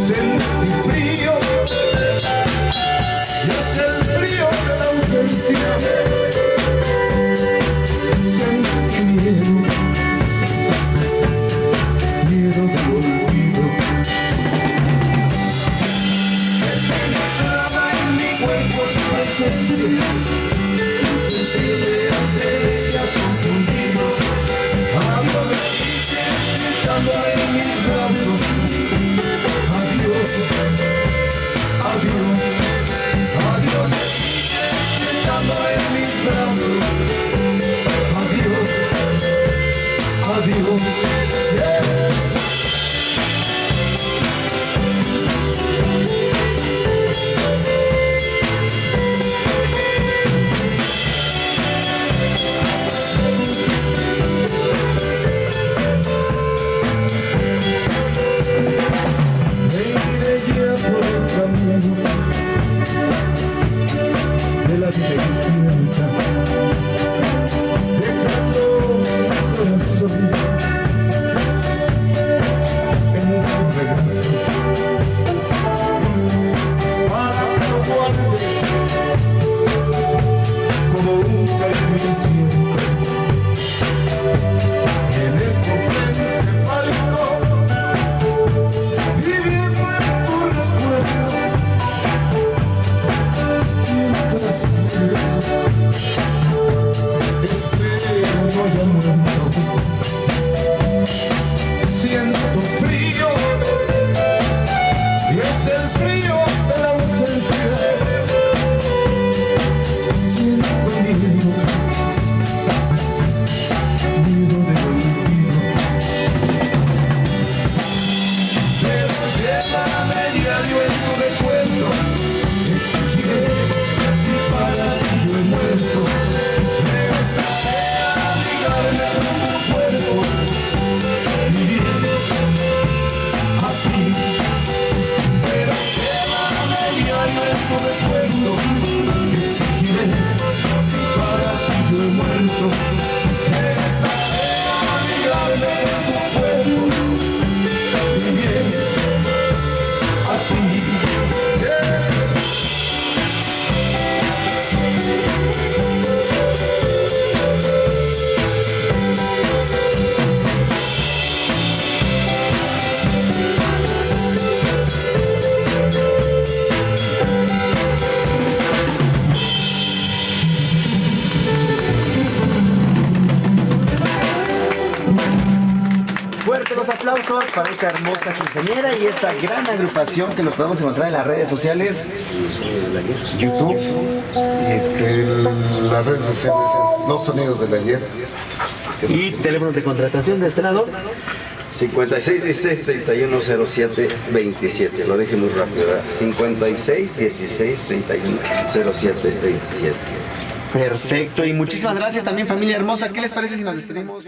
Sentí frío, y es el frío de la ausencia. Sentí miedo, miedo del olvido, que penetraba en mi cuerpo su presencia. Sentirme ante ella confundido, hablo de ti, echándome en mis brazos. Adiós, adiós, adiós, echándome en mis brazos. Adiós, adiós, yeah. De la vida incierta, dejando mi corazón en su regazo, para que lo guardes como un cariño incierto en el cofre encefálico, viviendo en tu recuerdo. Espero no haya muerto. Siento frío, y es el frío de la ausencia. Siento miedo, miedo del olvido. Pero llévame diario en tu recuerdo. Exigiré para ti yo he muerto. Regresaré a abrigarme en tu cuerpo. Viviré a ti. Pero llévame diario en tu recuerdo. Exigiré para ti yo he muerto. Regresaré a abrigarme en tu cuerpo. Viviré a ti. Fuerte los aplausos para esta hermosa quinceañera y esta gran agrupación que los podemos encontrar en las redes sociales, YouTube, las redes sociales es Los Sonidos del Ayer. y teléfonos de contratación de este lado. 56 16 31 07 27. Lo dije muy rápido, ¿verdad? 56 16 31 07 27. Perfecto, y muchísimas gracias también, familia hermosa. ¿Qué les parece si nos despedimos?